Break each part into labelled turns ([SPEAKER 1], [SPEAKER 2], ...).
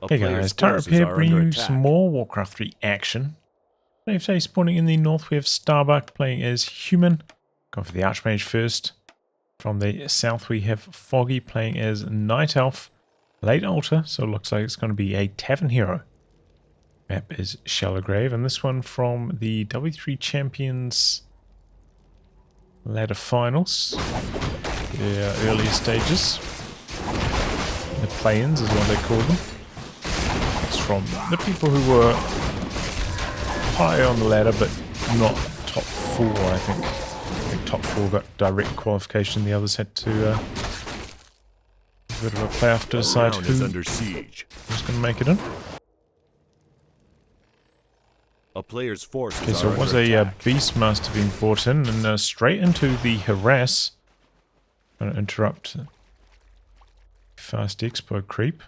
[SPEAKER 1] Hey guys, Turret Repair bringing you some more Warcraft 3 action. Today spawning in the north we have Starbuck playing as human. Going for the Archmage first. From the south we have Foggy playing as Night Elf. Late Altar, so it looks like it's going to be a Tavern Hero. Map is Shallow Grave, and this one from the W3 Champions ladder finals. The earlier stages. The play-ins is what they call them. It's from the people who were high on the ladder but not top 4, I think. I think top 4 got direct qualification, the others had to a bit of a playoff to decide who's going to make it in.
[SPEAKER 2] A player's force.
[SPEAKER 1] Okay, so it was a Beastmaster being brought in and straight into the harass. Going to interrupt fast expo creep.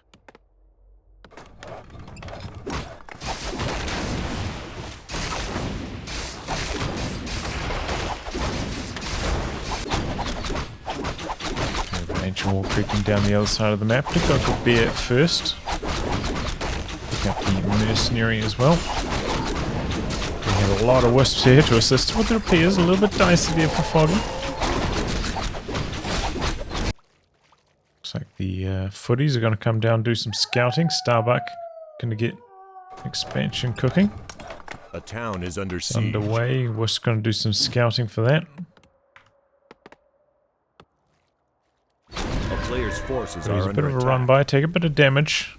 [SPEAKER 1] Ancient wall creeping down the other side of the map. To go for Bear first. Pick up the mercenary as well. We have a lot of wisps here to assist with the repairs. A little bit dicey there for Foggy. Looks like the footies are going to come down and do some scouting. Starbuck going to get expansion cooking.
[SPEAKER 2] A town is under siege.
[SPEAKER 1] Underway. Wisps going to do some scouting for that.
[SPEAKER 2] Players' forces
[SPEAKER 1] There's
[SPEAKER 2] are
[SPEAKER 1] a bit of a
[SPEAKER 2] attack.
[SPEAKER 1] run by, take a bit of damage.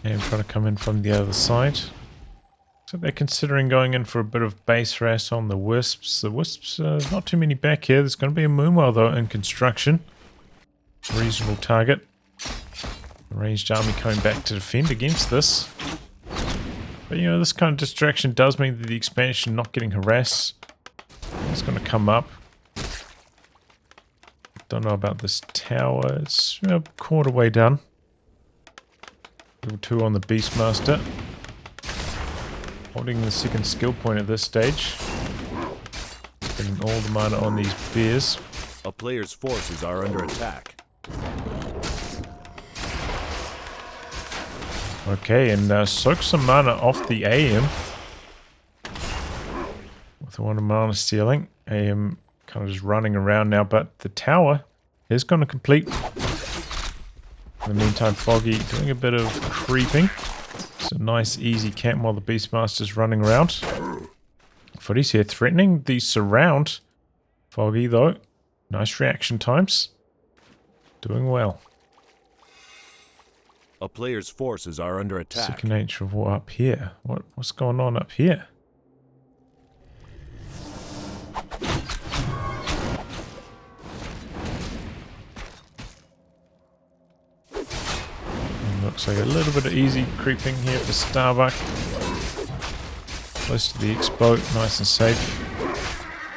[SPEAKER 1] And trying to come in from the other side. So they're considering going in for a bit of base harass on the wisps. The wisps, there's not too many back here. There's going to be a Moonwell though in construction. Reasonable target. The ranged army coming back to defend against this. But you know, this kind of distraction does mean that the expansion not getting harassed. It's going to come up. Don't know about this tower. It's a quarter way done. Level 2 on the Beastmaster. Holding the second skill point at this stage. Getting all the mana on these bears.
[SPEAKER 2] A player's forces are under attack.
[SPEAKER 1] Okay, and soak some mana off the AM. With one mana stealing. AM kind of just running around now, but the tower is going to complete. In the meantime, Foggy doing a bit of creeping. It's a nice easy camp while the Beastmaster's running around. Footy's here threatening the surround. Foggy though, nice reaction times. Doing well.
[SPEAKER 2] A player's forces are under attack.
[SPEAKER 1] Second nature of war up here. What's going on up here? Looks like a little bit of easy creeping here for Starbuck. Close to the expo, nice and safe.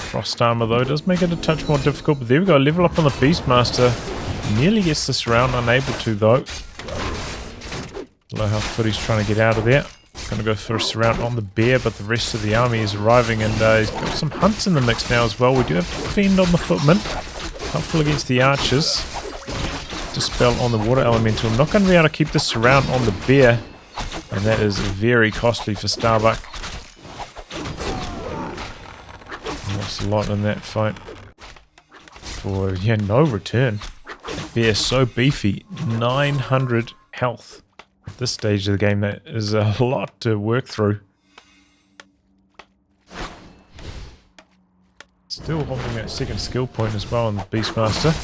[SPEAKER 1] Frost armor though does make it a touch more difficult, but there we go, level up on the Beastmaster. Nearly gets this round, unable to though. Low health Footy's trying to get out of there. Gonna go for a surround on the bear, but the rest of the army is arriving, and he's got some hunts in the mix now as well. We do have to fend on the footmen. Helpful against the archers. Dispel on the water elemental. Not going to be able to keep this surround on the bear, and that is very costly for Starbuck. Lost a lot in that fight for no return. Bear so beefy, 900 health at this stage of the game. That is a lot to work through. Still holding that second skill point as well on the Beastmaster.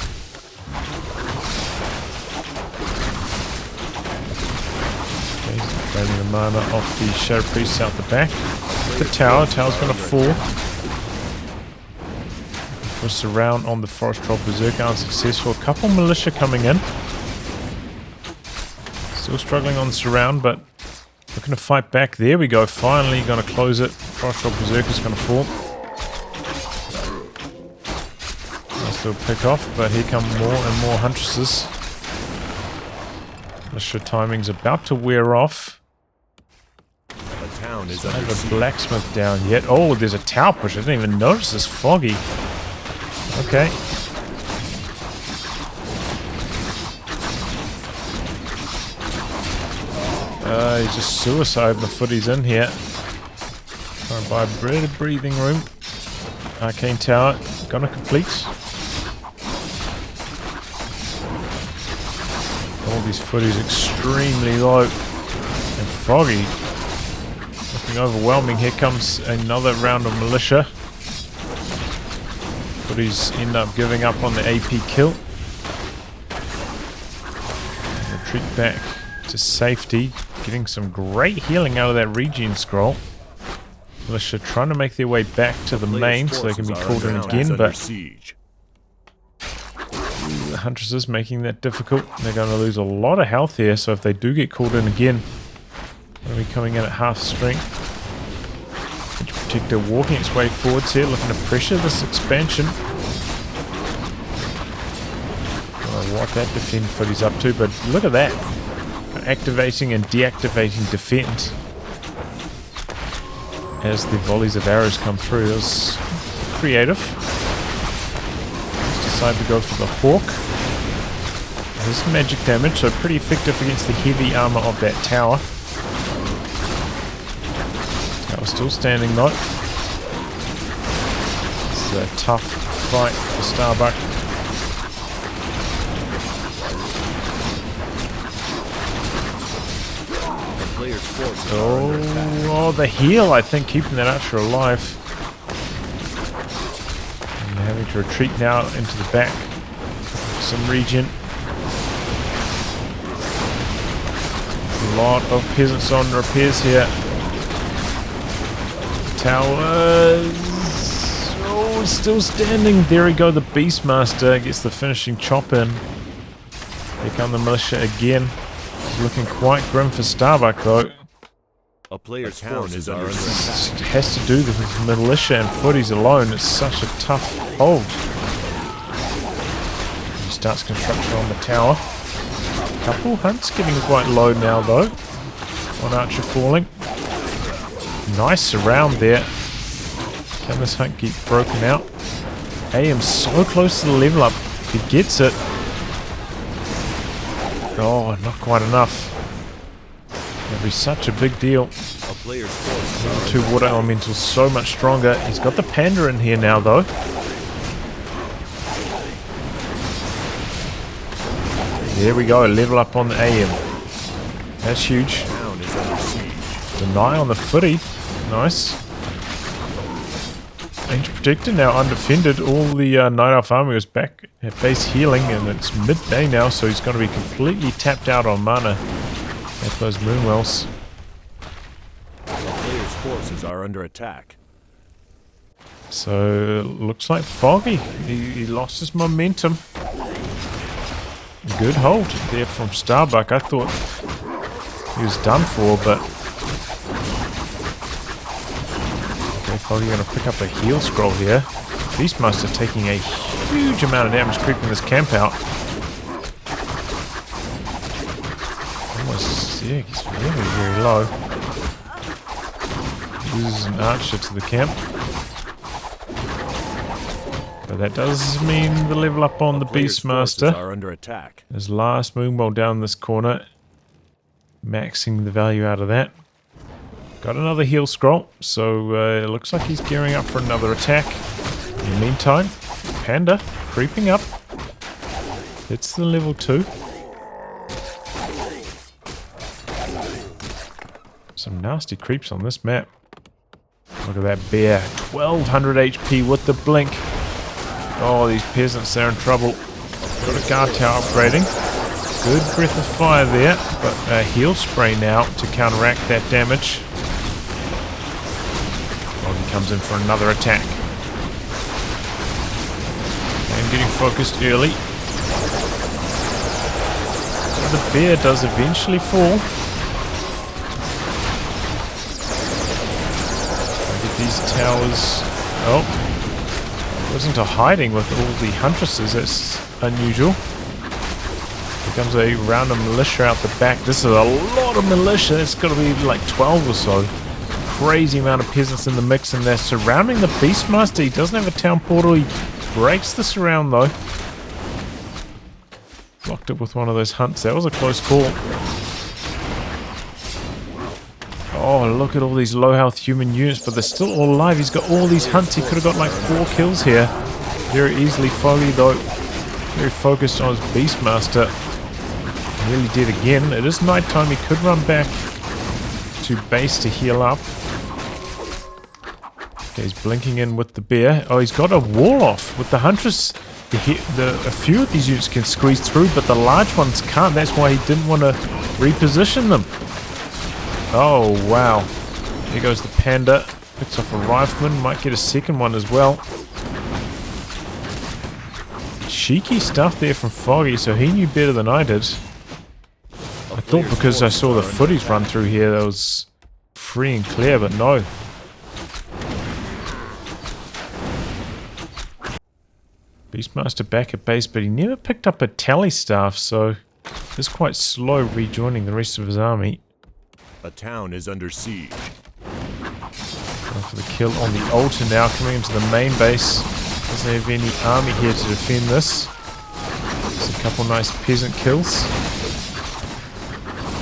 [SPEAKER 1] Draining the mana off the Shadow Priest out the back. The tower's going to fall. For a surround on the Forest Troll Berserker, unsuccessful. A couple militia coming in. Still struggling on the surround, but looking to fight back. There we go, finally going to close it. Forest Troll Berserker's going to fall. Nice little pick off, but here come more and more Huntresses. Militia timing's about to wear off.
[SPEAKER 2] Is
[SPEAKER 1] I have a blacksmith down yet. Oh, there's a tower push. I didn't even notice this. Foggy. Okay. He's just suiciding the footies in here. Trying to buy a bit of breathing room. Arcane tower, gonna complete. All these footies extremely low. And Foggy looking overwhelming. Here comes another round of militia. Footies end up giving up on the AP kill. Retreat back to safety. Getting some great healing out of that regen scroll. Militia trying to make their way back to the main so they can be called in again, but the Huntresses making that difficult. They're going to lose a lot of health here, so if they do get called in again, they'll be coming in at half strength. Edge Protector walking its way forwards here, looking to pressure this expansion. Don't know what that defend footy's up to, but look at that. Activating and deactivating defense as the volleys of arrows come through. It was creative. Just decided to go for the Hawk. This is magic damage, so pretty effective against the heavy armor of that tower. Tower's still standing though. This is a tough fight for Starbuck. Oh, the heal, I think, keeping that archer alive. And they're having to retreat now into the back. Some regen. A lot of peasants on repairs here. Towers. Oh, still standing. There we go. The Beastmaster gets the finishing chop in. Here come the militia again. It's looking quite grim for Starbuck though.
[SPEAKER 2] A player's town is under attack.
[SPEAKER 1] It has to do with militia and footies alone. It's such a tough hold. He starts construction on the tower. Couple hunts getting quite low now though. One archer falling. Nice surround there. Can this hunt get broken out? AM so close to the level up. If he gets it. Oh, not quite enough. That'd be such a big deal. Two water elementals so much stronger. He's got the panda in here now though. There we go, level up on the AM. That's huge. Deny on the footy. Nice. Ancient Protector now undefended. All the Night Elf army was back at base healing, and it's midday now, so he's going to be completely tapped out on mana at those Moonwells.
[SPEAKER 2] Players' forces are under attack.
[SPEAKER 1] So, looks like Foggy. He lost his momentum. Good hold there from Starbuck. I thought he was done for, but... Okay, Foggy going to pick up a heal scroll here. Beastmaster taking a huge amount of damage creeping this camp out. Almost, yeah, he's very, very low. Loses an archer to the camp. But that does mean the level up on the Beastmaster.
[SPEAKER 2] Are under attack.
[SPEAKER 1] His last Moonwell down this corner. Maxing the value out of that. Got another heal scroll, so it looks like he's gearing up for another attack. In the meantime, Panda creeping up. It's the level 2. Some nasty creeps on this map. Look at that bear. 1200 HP with the blink. Oh, these peasants, they're in trouble. Got a guard tower upgrading. Good breath of fire there, but a heal spray now to counteract that damage. Foggy comes in for another attack. And getting focused early. So the bear does eventually fall. Get these towers. Oh, goes into hiding with all the huntresses. That's unusual. Here comes a round of militia out the back. This is a lot of militia. It's got to be like 12 or so. Crazy amount of peasants in the mix, and they're surrounding the Beastmaster. He doesn't have a town portal. He breaks the surround though. Blocked it with one of those hunts. That was a close call. Oh, look at all these low health human units, but they're still all alive. He's got all these hunts. He could have got like 4 kills here. Very easily. Foggy, though, very focused on his Beastmaster. Nearly dead again. It is nighttime. He could run back to base to heal up. Okay, he's blinking in with the bear. Oh, he's got a wall off with the Huntress. A few of these units can squeeze through, but the large ones can't. That's why he didn't want to reposition them. Oh, wow. There goes the Panda. Picks off a Rifleman. Might get a second one as well. Cheeky stuff there from Foggy, so he knew better than I did. I thought because I saw the footies run through here, that was free and clear, but no. Beastmaster back at base, but he never picked up a tally staff, so he's quite slow rejoining the rest of his army.
[SPEAKER 2] A town is under siege.
[SPEAKER 1] Going for the kill on the altar now, coming into the main base. Doesn't have any army here to defend this. Just a couple nice peasant kills.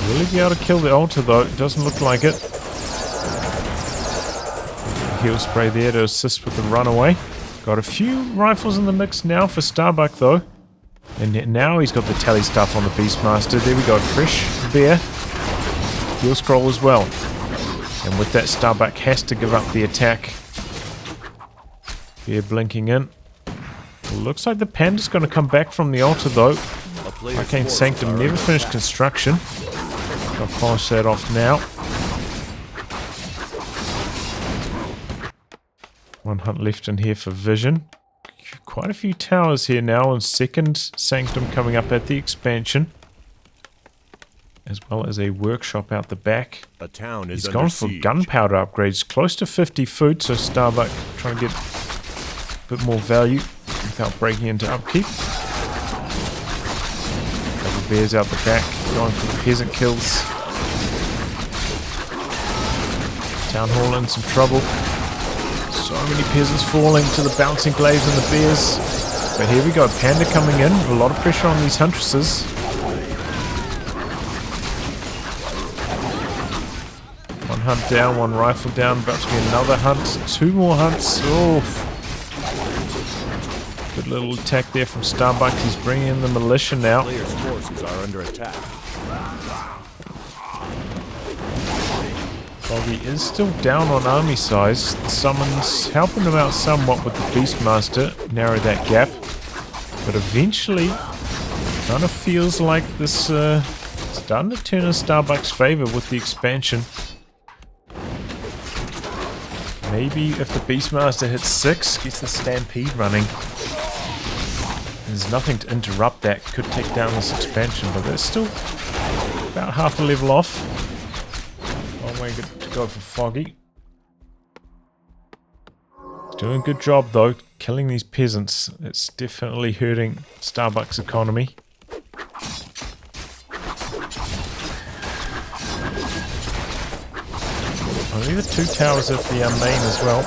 [SPEAKER 1] Will he be able to kill the altar though? It doesn't look like it. Heal spray there to assist with the runaway. Got a few rifles in the mix now for Starbuck though. And now he's got the tally stuff on the Beastmaster. There we go, fresh bear. Heal scroll as well. And with that, Starbuck has to give up the attack. Bear blinking in. Looks like the Panda's going to come back from the altar though. Arcane Sanctum never finished construction. I'll polish that off now. One hunt left in here for vision. Quite a few towers here now, and second Sanctum coming up at the expansion. As well as a workshop out the back.
[SPEAKER 2] A town is
[SPEAKER 1] He's gone for gunpowder upgrades. Close to 50 food, so Starbuck trying to get a bit more value without breaking into upkeep. Couple bears out the back, going for the peasant kills. Town Hall in some trouble. So many peasants falling to the bouncing glaives and the bears. But here we go, Panda coming in. A lot of pressure on these huntresses. One hunt down, one rifle down. About to be another hunt. 2 more hunts. Oh. Good little attack there from Starbuck. He's bringing in the militia now.
[SPEAKER 2] Players' forces are under attack.
[SPEAKER 1] Foggy is still down on army size. The summons helping him out somewhat with the Beastmaster, narrow that gap. But eventually, kind of feels like this starting to turn in Starbuck's favor with the expansion. Maybe if the Beastmaster hits 6, gets the Stampede running. There's nothing to interrupt that. Could take down this expansion, but that's still about half a level off. Long way to go for Foggy. Doing a good job though, killing these peasants. It's definitely hurting Starbuck's economy. Only the 2 towers at the main as well.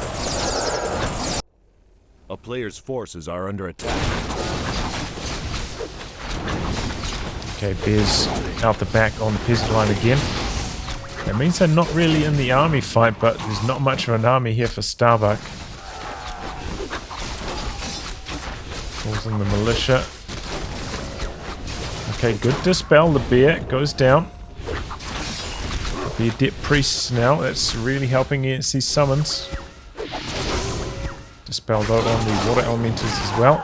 [SPEAKER 2] A player's forces are under attack.
[SPEAKER 1] Okay, bears out the back on the peasant line again. That means they're not really in the army fight, but there's not much of an army here for Starbuck. Causing the militia. Okay, good dispel. The bear goes down. The adept priests now. That's really helping against these summons. Dispel though on the water elementals as well.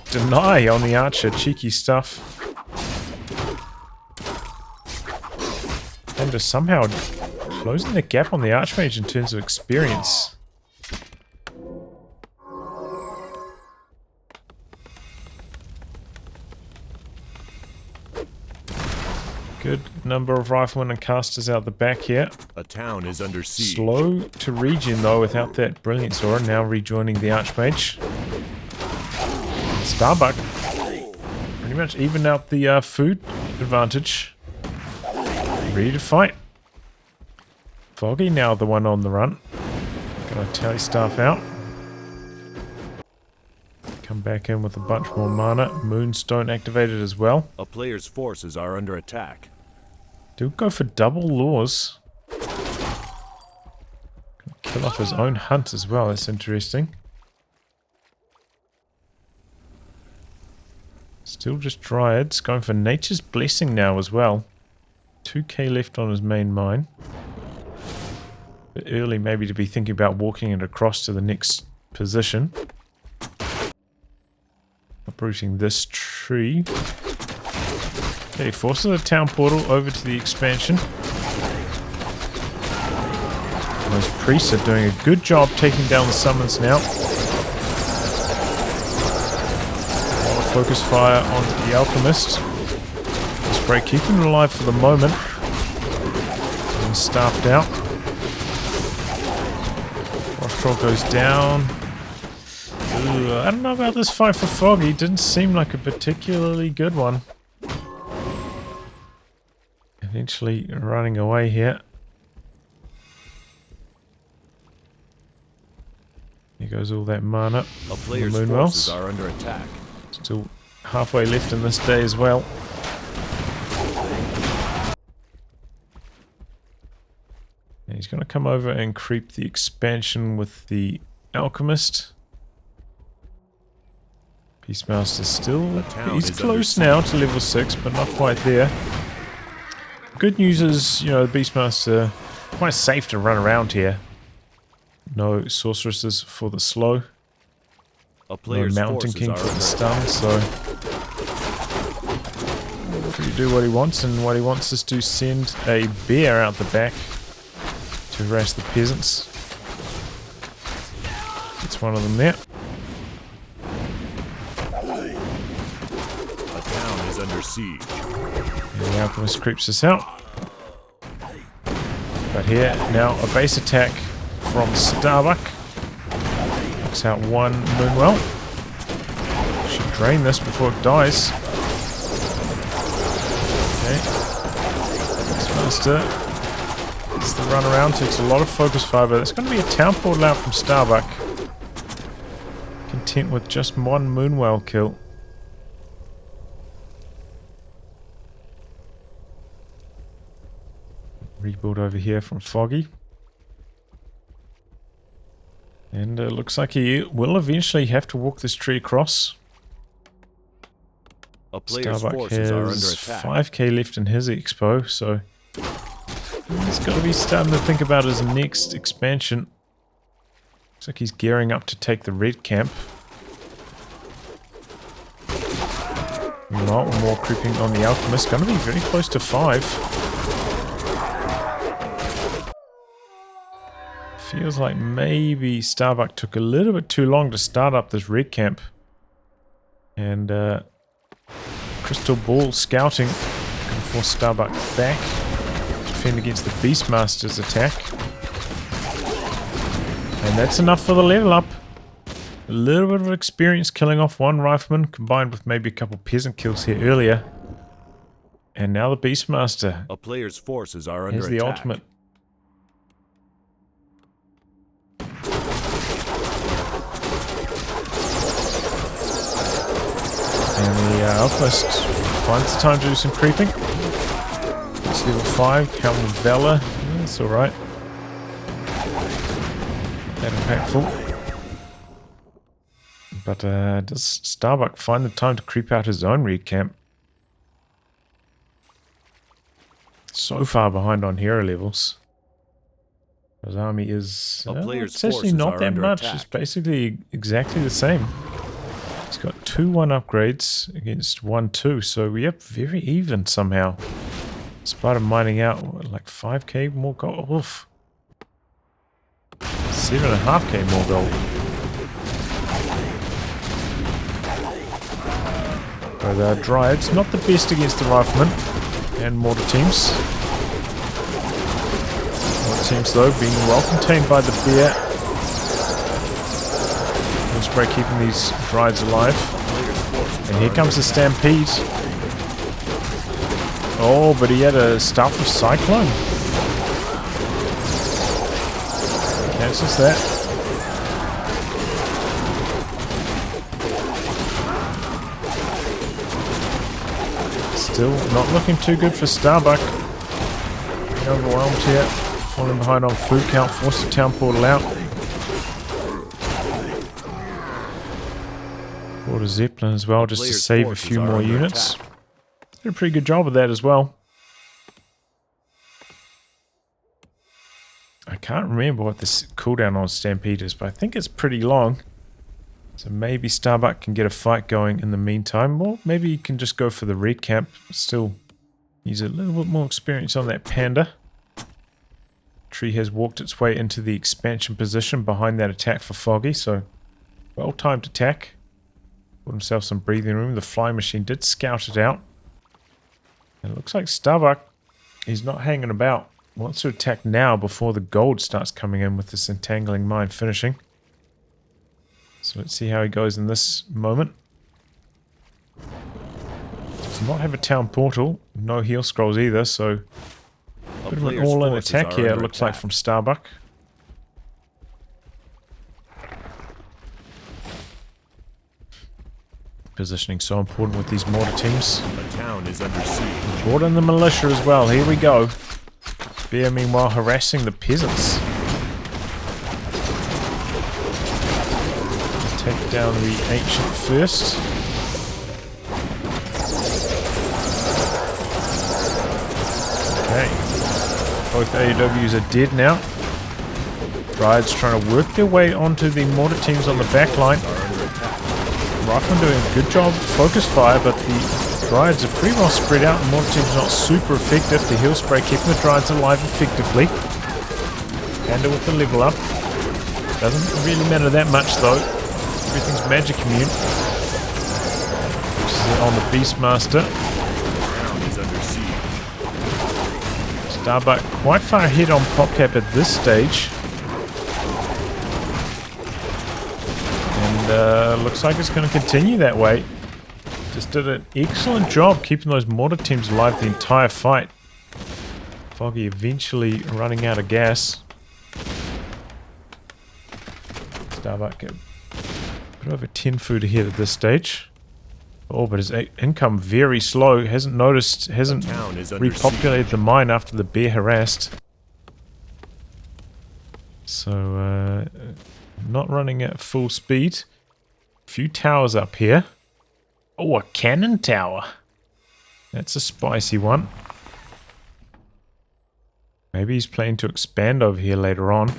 [SPEAKER 1] Deny on the archer. Cheeky stuff. And just somehow closing the gap on the Archmage in terms of experience. Good number of riflemen and casters out the back here.
[SPEAKER 2] A town is under siege.
[SPEAKER 1] Slow to regen though without that brilliant Zora. Now rejoining the Archmage. Starbuck pretty much even out the food advantage. Ready to fight. Foggy now the one on the run. Gonna tally staff out. Come back in with a bunch more mana. Moonstone activated as well.
[SPEAKER 2] A player's forces are under attack.
[SPEAKER 1] Do go for double laws. Kill off his own hunt as well. That's interesting. Still just Dryads. Going for Nature's Blessing now as well. 2k left on his main mine. Bit early maybe to be thinking about walking it across to the next position. Uprooting this tree. Okay, forces a town portal over to the expansion. And those priests are doing a good job taking down the summons now. Focus fire on the Alchemist. Spray keeping him alive for the moment. And staffed out. Frost Troll goes down. Ooh, I don't know about this fight for Foggy. Didn't seem like a particularly good one. Eventually running away here. Here goes all that mana.
[SPEAKER 2] A player's forces are under attack.
[SPEAKER 1] Still halfway left in this day as well. And he's going to come over and creep the expansion with the Alchemist. Beastmaster still... He's close now to level 6, but not quite there. Good news is, you know, the Beastmaster quite safe to run around here. No sorceresses for the slow. No Mountain King for the stun, so free to do what he wants, and what he wants is to send a bear out the back to harass the peasants. It's one of them there.
[SPEAKER 2] A town is under siege.
[SPEAKER 1] And the Alchemist creeps us out. But here, now a base attack from Starbuck. Knocks out one Moonwell. Should drain this before it dies. Okay. Beastmaster gets the run around, takes a lot of focus fire, but it's going to be a town portal out from Starbuck. Content with just one Moonwell kill. Rebuild over here from Foggy. And looks like he will eventually have to walk this tree across.
[SPEAKER 2] A player's
[SPEAKER 1] Starbuck
[SPEAKER 2] forces are under
[SPEAKER 1] has
[SPEAKER 2] attack.
[SPEAKER 1] 5k left in his expo, so he's got to be starting to think about his next expansion. Looks like he's gearing up to take the red camp. Meanwhile, more creeping on the Alchemist. Going to be very close to 5. Feels like maybe Starbuck took a little bit too long to start up this red camp. And Crystal Ball scouting can force Starbuck back to defend against the Beastmaster's attack. And that's enough for the level up. A little bit of experience killing off one rifleman combined with maybe a couple peasant kills here earlier. And now the Beastmaster
[SPEAKER 2] A player's forces are under
[SPEAKER 1] has
[SPEAKER 2] attack.
[SPEAKER 1] the ultimate. And the Alchemist finds the time to do some creeping. It's level 5, Helm of Valor. That's alright. That impactful. But does Starbuck find the time to creep out his own red camp? So far behind on hero levels. His army is...
[SPEAKER 2] A player's
[SPEAKER 1] it's actually
[SPEAKER 2] forces
[SPEAKER 1] not
[SPEAKER 2] are
[SPEAKER 1] that
[SPEAKER 2] under
[SPEAKER 1] much.
[SPEAKER 2] attack.
[SPEAKER 1] It's basically exactly the same. He's got 2-1 upgrades against 1-2, so we up very even somehow. Despite him mining out, what, like 5k more gold? Oof. 7.5k more gold. But Dryads, not the best against the Riflemen and Mortar teams. Mortar teams, though, being well contained by the bear. Spray keeping these Dryads alive. And here comes the Stampede. Oh, but he had a Staff of Cyclone. Cancels that. Still not looking too good for Starbuck. Being overwhelmed here. falling behind on food count, force the town portal out. Bought a Zeppelin as well, just to save a few more units. Did a pretty good job of that as well. I can't remember what this cooldown on Stampede is, but I think it's pretty long. So maybe Starbuck can get a fight going in the meantime. Or maybe he can just go for the red camp. Still use a little bit more experience on that panda. Tree has walked its way into the expansion position behind that attack for Foggy. So well-timed attack. Put himself some breathing room. The fly machine did scout it out. And it looks like Starbuck, he's not hanging about. Wants to attack now before the gold starts coming in with this entangling mine finishing. So let's see how he goes in this moment. Does not have a town portal, no heal scrolls either, so a bit of an all-in attack here, it looks like, from Starbuck. Positioning so important with these mortar teams.
[SPEAKER 2] The town is under siege.
[SPEAKER 1] Brought in the militia as well, here we go. Bear meanwhile harassing the peasants. Take down the ancient first. Okay. Both AEWs are dead now. Dryads trying to work their way onto the mortar teams on the back line. Rifleman doing a good job, focus fire, but the Dryads are pretty well spread out and mortar team's not super effective. The heal spray keeping the Dryads alive effectively. Panda with the level up. Doesn't really matter that much though. Everything's magic immune. This is on the Beastmaster. Starbuck quite far ahead on PopCap at this stage. And looks like it's going to continue that way. Just did an excellent job keeping those mortar teams alive the entire fight. Foggy eventually running out of gas. Starbuck a bit over 10 food ahead at this stage. Oh, but his income very slow. Hasn't repopulated the mine after the bear harassed. So, not running at full speed. A few towers up here. Oh, a cannon tower. That's a spicy one. Maybe he's planning to expand over here later on.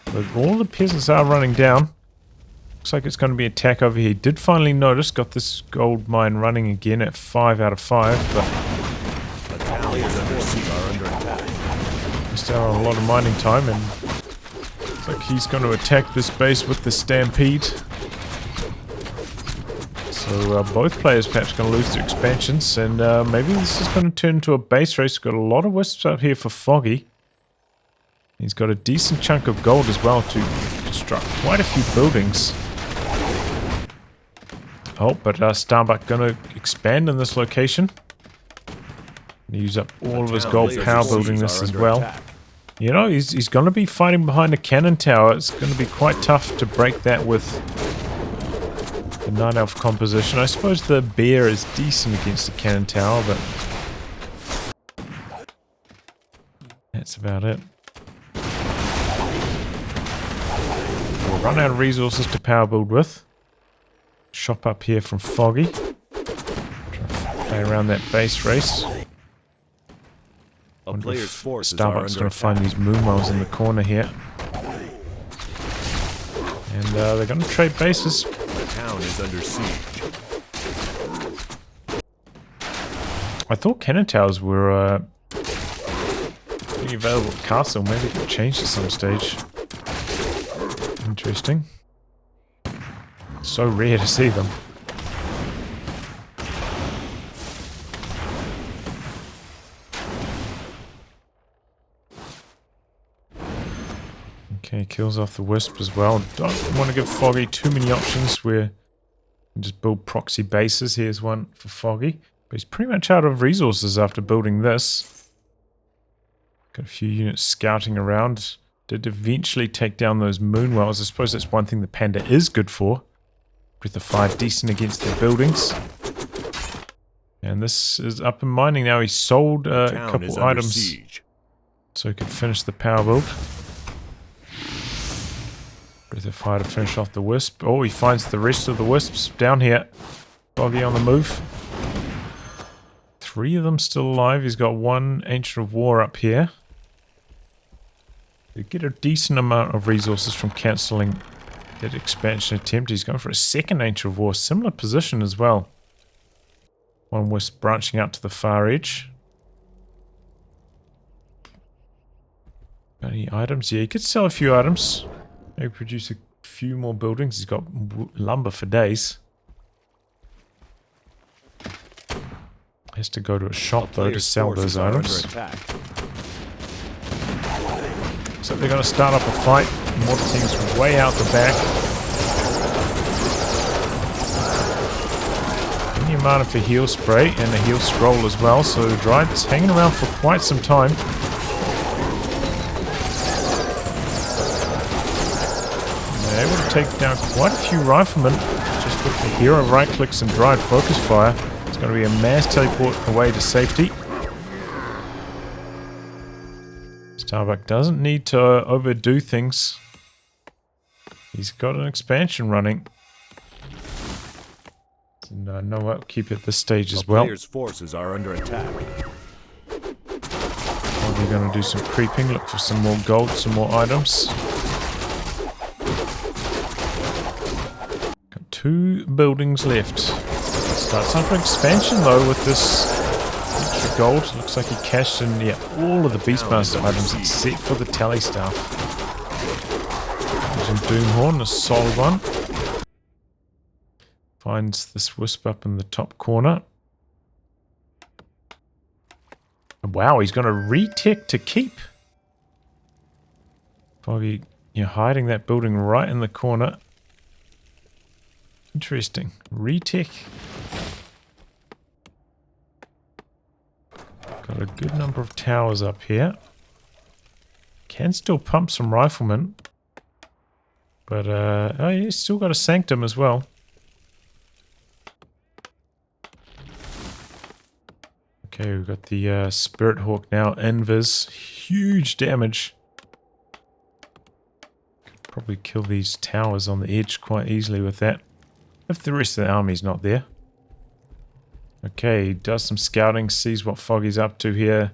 [SPEAKER 1] But all the peasants are running down. Looks like it's going to be an attack over here. He did finally notice, got this gold mine running again at 5 out of 5, but
[SPEAKER 2] battalions under siege are under attack.
[SPEAKER 1] missed out on a lot of mining time, and looks like he's going to attack this base with the Stampede. So both players perhaps going to lose their expansions, and maybe this is going to turn into a base race. We've got a lot of wisps out here for Foggy. He's got a decent chunk of gold as well to construct quite a few buildings. Oh, but Starbuck going to expand in this location. Use up all of his gold power building this as well. Attack. You know, he's going to be fighting behind a cannon tower. It's going to be quite tough to break that with the Night Elf composition. I suppose the bear is decent against the cannon tower, but that's about it. We'll run out of resources to power build with. Shop up here from Foggy. Try to play around that base race.
[SPEAKER 2] A player's forces
[SPEAKER 1] Starbuck's going to find these moonwells in the corner here. And they're going to trade bases.
[SPEAKER 2] The town is under siege.
[SPEAKER 1] I thought cannon towers were being available at castle. Maybe it got changed at some stage. Interesting. So rare to see them. Okay, kills off the wisp as well. Don't want to give Foggy too many options where you can just build proxy bases. Here's one for Foggy. But he's pretty much out of resources after building this. Got a few units scouting around. Did eventually take down those moonwells. I suppose that's one thing the Panda is good for. Breath of Fire decent against their buildings. And this is up in mining now. He sold a couple items.
[SPEAKER 2] Siege.
[SPEAKER 1] so he could finish the power build. Breath of fire to finish off the wisp. Oh, he finds the rest of the wisps down here. Foggy on the move. 3 of them still alive. He's got 1 Ancient of War up here. You get a decent amount of resources from cancelling that expansion attempt. He's going for a 2nd Ancient of War. Similar position as well. 1 wisp branching out to the far edge. Got any items? Yeah, he could sell a few items. Maybe produce a few more buildings. He's got lumber for days. Has to go to a shop though to sell those items. So they're going to start up a fight. Mortar team's way out the back. And the amount for heal spray and a heal scroll as well. So the Dryad's hanging around for quite some time. They're able to take down quite a few riflemen just with the hero right clicks and Dryad focus fire. It's going to be a mass teleport away to safety. Starbuck doesn't need to overdo things. He's got an expansion running. And no upkeep at this stage as well.
[SPEAKER 2] Player's forces are under attack.
[SPEAKER 1] We're going to do some creeping, look for some more gold, some more items. Got 2 buildings left. Starts up an expansion though with this extra gold. Looks like he cashed in all of the Beastmaster items except for the tally staff. There's a Doomhorn, a solid one. Finds this wisp up in the top corner. Wow, he's going to retech to keep. Foggy, you're hiding that building right in the corner. Interesting. Retech. Got a good number of towers up here. Can still pump some riflemen. But, oh, he's still got a Sanctum as well. Okay, we've got the Spirit Hawk now. Invis. Huge damage. Could probably kill these towers on the edge quite easily with that. If the rest of the army's not there. Okay, does some scouting, sees what Foggy's up to here.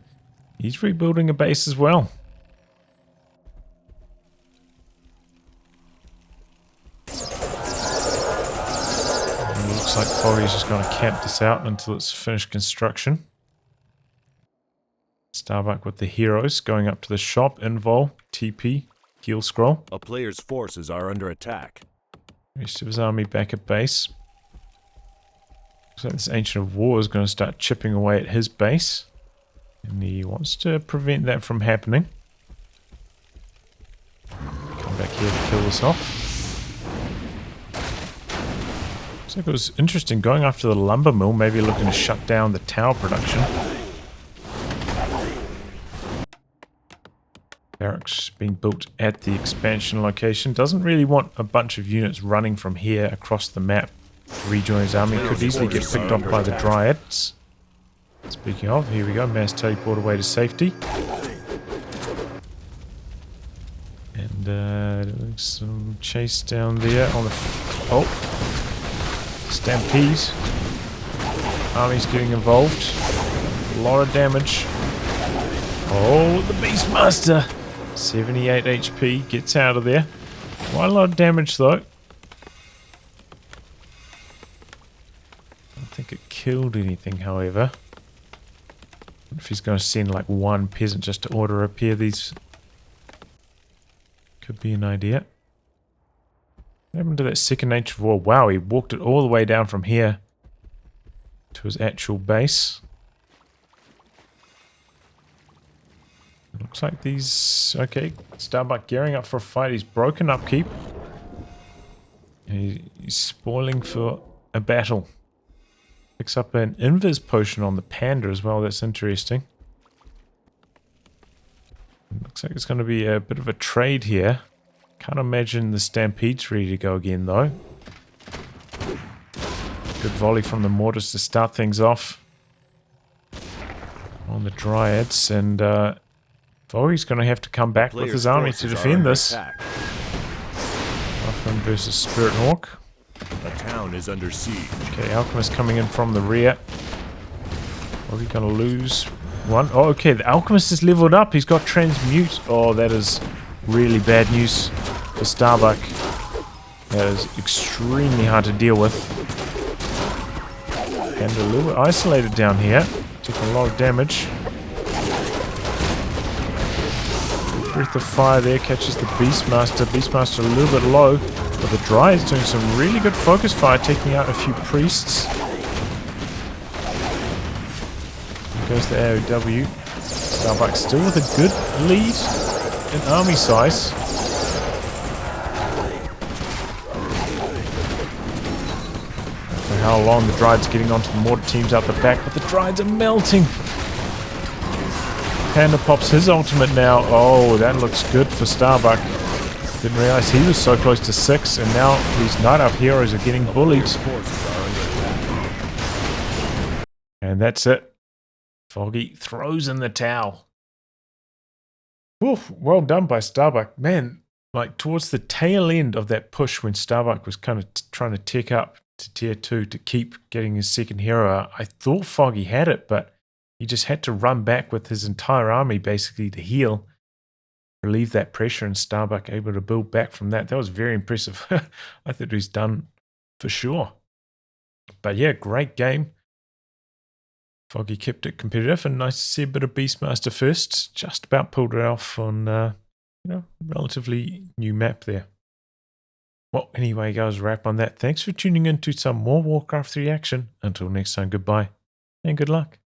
[SPEAKER 1] He's rebuilding a base as well. And it looks like Foggy's just going to camp this out until it's finished construction. Starbuck with the heroes going up to the shop. Invol, TP, heal scroll.
[SPEAKER 2] A player's forces are under attack.
[SPEAKER 1] Rest of his army back at base. Looks like this Ancient of War is going to start chipping away at his base. And he wants to prevent that from happening. Come back here to kill this off. Looks like it was interesting going after the lumber mill, maybe looking to shut down the tower production. Barracks being built at the expansion location. Doesn't really want a bunch of units running from here across the map to rejoin his army. Could easily get picked off by the Dryads. Speaking of, here we go. Mass teleport away to safety. And some chase down there on the... Stampede. Army's getting involved. A lot of damage. Oh, the Beastmaster! 78 HP, gets out of there. Quite a lot of damage though. I don't think it killed anything, however. If he's going to send like 1 peasant just to auto repair these, could be an idea. What happened to that 2nd Ancient War? Wow, he walked it all the way down from here to his actual base. Looks like these... Okay, Starbuck gearing up for a fight. He's broken upkeep. And he's spoiling for a battle. Picks up an Invis potion on the Panda as well. That's interesting. Looks like it's going to be a bit of a trade here. Can't imagine the Stampede's ready to go again though. Good volley from the mortars to start things off on the Dryads, and Foggy's going to have to come back with his army to defend this. Rifleman versus Spirit Hawk.
[SPEAKER 2] A town is under siege.
[SPEAKER 1] Okay, Alchemist coming in from the rear. Foggy going to lose one. Oh, okay, the Alchemist is leveled up. He's got Transmute. Oh, that is really bad news for Starbuck. That is extremely hard to deal with. And a little bit isolated down here. Taking a lot of damage. Breath of Fire there catches the Beastmaster. Beastmaster a little bit low. But the Dry is doing some really good focus fire, taking out a few priests. Here goes the AOW. Starbuck still with a good lead in army size. For how long the Dryad's getting onto the mortar teams out the back, but the Dryads are melting. Panda pops his ultimate now. Oh, that looks good for Starbuck. Didn't realize he was so close to 6, and now these Night Elf heroes are getting bullied. And that's it. Foggy throws in the towel. Oof, well done by Starbuck. Man, like towards the tail end of that push when Starbuck was kind of trying to tick up to tier 2 to keep getting his second hero out, I thought Foggy had it, but he just had to run back with his entire army basically to heal, relieve that pressure, and Starbuck able to build back from that. That was very impressive. I thought he's done for sure. But yeah, great game. Foggy kept it competitive, and nice to see a bit of Beastmaster first. Just about pulled it off on, relatively new map there. Well, anyway, guys, wrap on that. Thanks for tuning in to some more Warcraft 3 action. Until next time, goodbye and good luck.